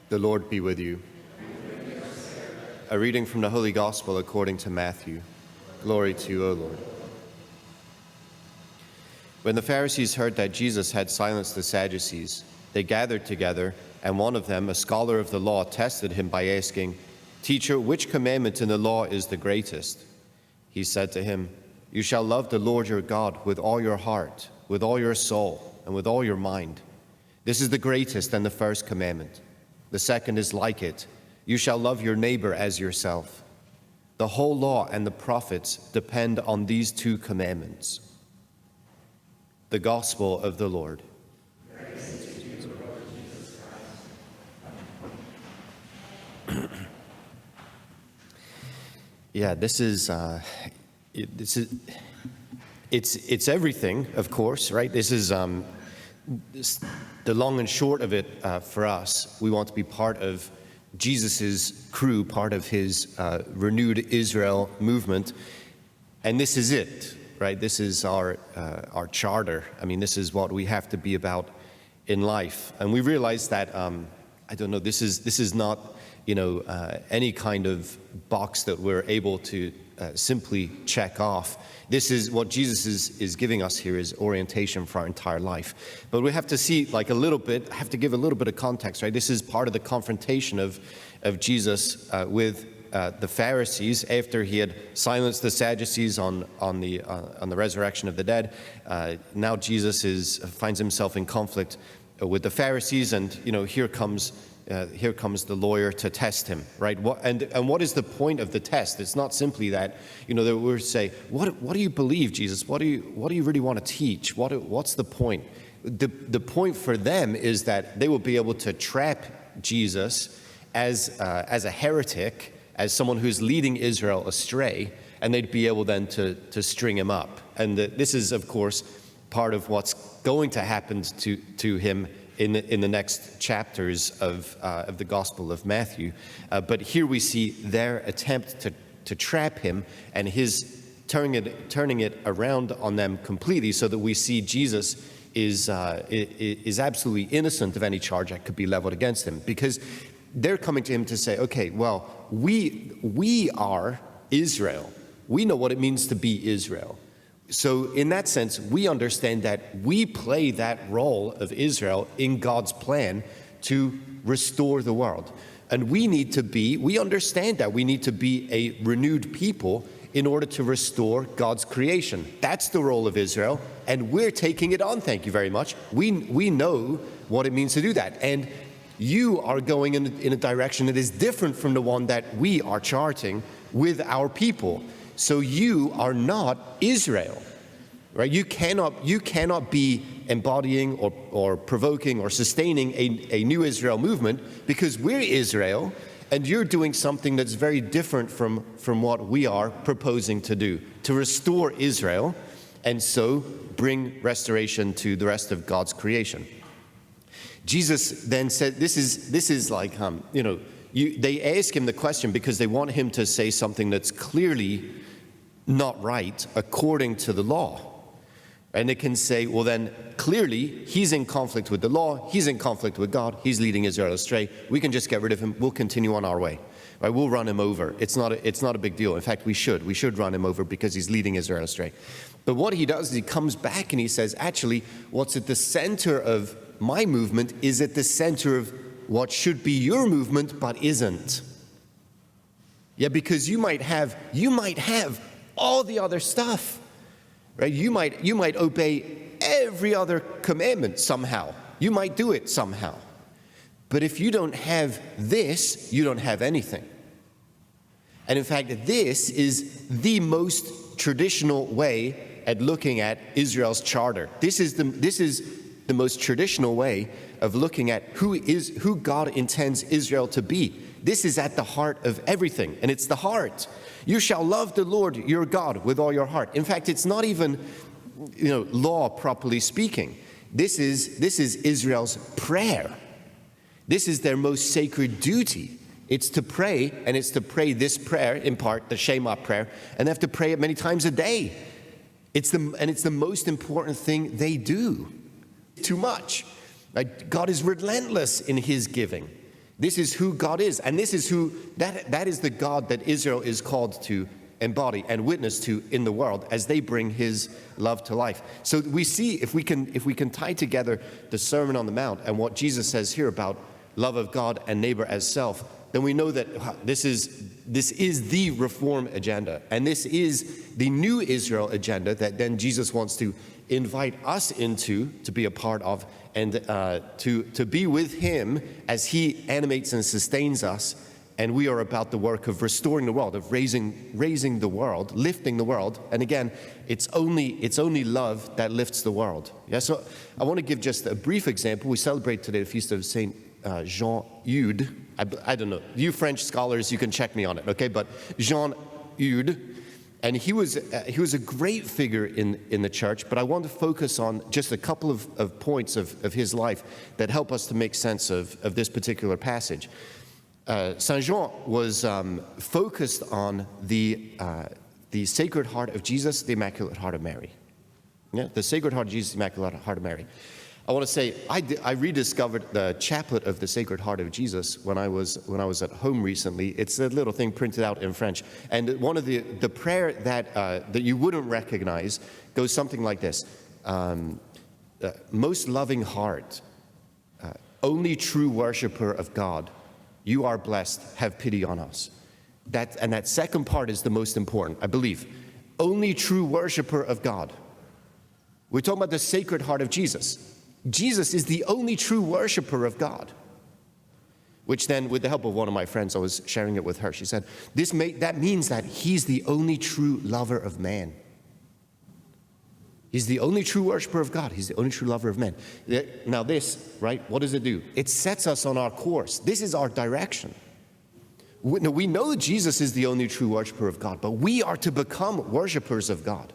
The Lord be with you. A reading from the Holy Gospel according to Matthew. Glory to you, O Lord. When the Pharisees heard that Jesus had silenced the Sadducees, they gathered together, and one of them, a scholar of the law, tested him by asking, "Teacher, which commandment in the law is the greatest?" He said to him, "You shall love the Lord your God with all your heart, with all your soul, and with all your mind. This is the greatest and the first commandment. The second is like it. You shall love your neighbor as yourself. The whole law and the prophets depend on these two commandments." The Gospel of the Lord. Praise to you, Lord Jesus Christ. Yeah, it's everything, of course, right? This is the long and short of it for us. We want to be part of Jesus's crew, part of his renewed Israel movement, and this is it, right? This is our charter. I mean, this is what we have to be about in life, and we realize that this is not any kind of box that we're able to simply check off. This is what Jesus is giving us here, is orientation for our entire life. But we have to see have to give a little bit of context, right? This is part of the confrontation of Jesus with the Pharisees after he had silenced the Sadducees on the resurrection of the dead. Now Jesus finds himself in conflict with the Pharisees, and here comes the lawyer to test him, right? What is the point of the test? It's not simply that, that we say, what do you believe, Jesus? What do you really want to teach? What's the point? The point for them is that they will be able to trap Jesus as a heretic, as someone who's leading Israel astray, and they'd be able then to string him up. And this is, of course, part of what's going to happen to him in the next chapters of the Gospel of Matthew. But here we see their attempt to trap him, and his turning it around on them completely, so that we see Jesus is absolutely innocent of any charge that could be leveled against him. Because they're coming to him to say, okay, well, we are Israel. We know what it means to be Israel. So in that sense, we understand that we play that role of Israel in God's plan to restore the world. And we understand that we need to be a renewed people in order to restore God's creation. That's the role of Israel, and we're taking it on, thank you very much. We know what it means to do that. And you are going in a direction that is different from the one that we are charting with our people. So you are not Israel, right? You cannot be embodying or provoking or sustaining a new Israel movement, because we're Israel, and you're doing something that's very different from what we are proposing to do, to restore Israel, and so bring restoration to the rest of God's creation. Jesus then said, this is like, they ask him the question because they want him to say something that's clearly not right according to the law. And they can say, well, then clearly he's in conflict with the law, he's in conflict with God, he's leading Israel astray. We can just get rid of him, we'll continue on our way. Right? We'll run him over. It's not a big deal. In fact, we should run him over because he's leading Israel astray. But what he does is he comes back and he says, actually, what's at the center of my movement is at the center of what should be your movement but isn't. Yeah, because you might have all the other stuff, right? You might obey every other commandment somehow. You might do it somehow. But if you don't have this, you don't have anything. And in fact, this is the most traditional way at looking at Israel's charter. This is the most traditional way of looking at who God intends Israel to be. This is at the heart of everything, and it's the heart. You shall love the Lord your God with all your heart. In fact, it's not even, law properly speaking. This is Israel's prayer. This is their most sacred duty. It's to pray, and it's to pray this prayer, in part, the Shema prayer, and they have to pray it many times a day. It's the most important thing they do. Too much. God is relentless in his giving. This is who God is, and this is that is the God that Israel is called to embody and witness to in the world as they bring his love to life. So we see, if we can tie together the Sermon on the Mount and what Jesus says here about love of God and neighbor as self, then we know that this is the reform agenda, and this is the new Israel agenda that then Jesus wants to invite us into, to be a part of, and to be with him as he animates and sustains us. And we are about the work of restoring the world, of raising the world, lifting the world. And again, it's only love that lifts the world. Yeah. So I want to give just a brief example. We celebrate today the feast of Saint Jean Eudes. I don't know. You French scholars, you can check me on it. Okay, but Jean Eudes, and he was a great figure in the church. But I want to focus on just a couple of points of his life that help us to make sense of this particular passage. Saint Jean was focused on the Sacred Heart of Jesus, the Immaculate Heart of Mary. Yeah, the Sacred Heart of Jesus, the Immaculate Heart of Mary. I want to say I rediscovered the Chaplet of the Sacred Heart of Jesus when I was at home recently. It's a little thing printed out in French, and one of the prayer that you wouldn't recognize goes something like this: Most loving heart, only true worshiper of God, you are blessed, have pity on us. That second part is the most important, I believe. Only true worshiper of God. We're talking about the Sacred Heart of Jesus. Jesus is the only true worshiper of God. Which then, with the help of one of my friends, I was sharing it with her. She said, that means that he's the only true lover of man. He's the only true worshiper of God. He's the only true lover of men. Now this, right, what does it do? It sets us on our course. This is our direction. We know that Jesus is the only true worshiper of God, but we are to become worshipers of God.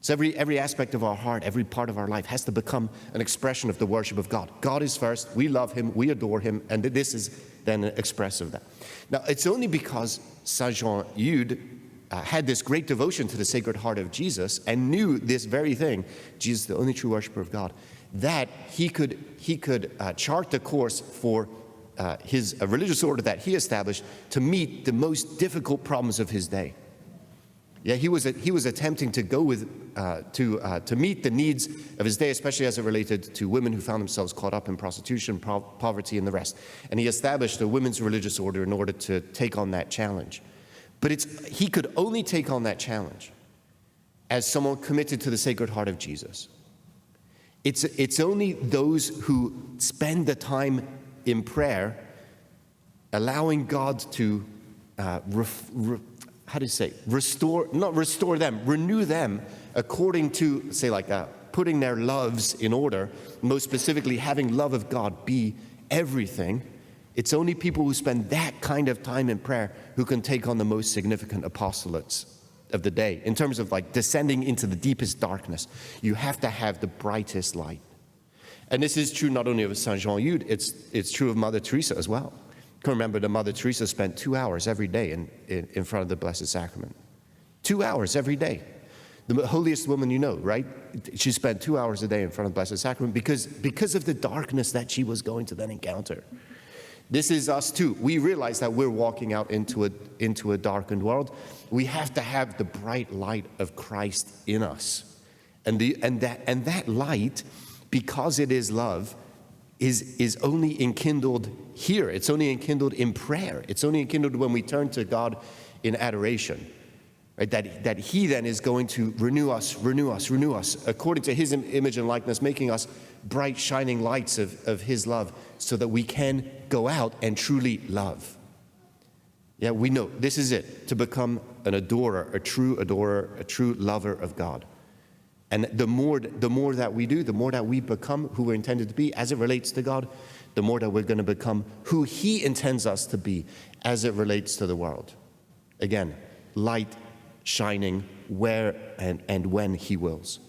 So every aspect of our heart, every part of our life has to become an expression of the worship of God. God is first, we love him, we adore him, and this is then an express of that. Now, it's only because Saint Jean Eudes had this great devotion to the Sacred Heart of Jesus and knew this very thing, Jesus, the only true worshiper of God, that he could chart the course for his religious order that he established to meet the most difficult problems of his day. Yeah, he was attempting to go with to meet the needs of his day, especially as it related to women who found themselves caught up in prostitution, poverty, and the rest. And he established a women's religious order in order to take on that challenge. But he could only take on that challenge as someone committed to the Sacred Heart of Jesus. It's only those who spend the time in prayer, allowing God to renew them according to, say, like putting their loves in order, most specifically having love of God be everything. It's only people who spend that kind of time in prayer who can take on the most significant apostolates of the day. In terms of like descending into the deepest darkness, you have to have the brightest light. And this is true not only of Saint Jean Eudes, it's true of Mother Teresa as well. You can remember that Mother Teresa spent 2 hours every day in front of the Blessed Sacrament. 2 hours every day. The holiest woman you know, right? She spent 2 hours a day in front of the Blessed Sacrament because of the darkness that she was going to then encounter. This is us too. We realize that we're walking out into a darkened world. We have to have the bright light of Christ in us. And that light, because it is love, is only enkindled here. It's only enkindled in prayer. It's only enkindled when we turn to God in adoration. Right? That he then is going to renew us according to his image and likeness, making us bright, shining lights of his love so that we can go out and truly love. Yeah, we know this is it, to become an adorer, a true lover of God. And the more that we do, the more that we become who we're intended to be as it relates to God, the more that we're going to become who he intends us to be as it relates to the world. Again, light shining where and when he wills.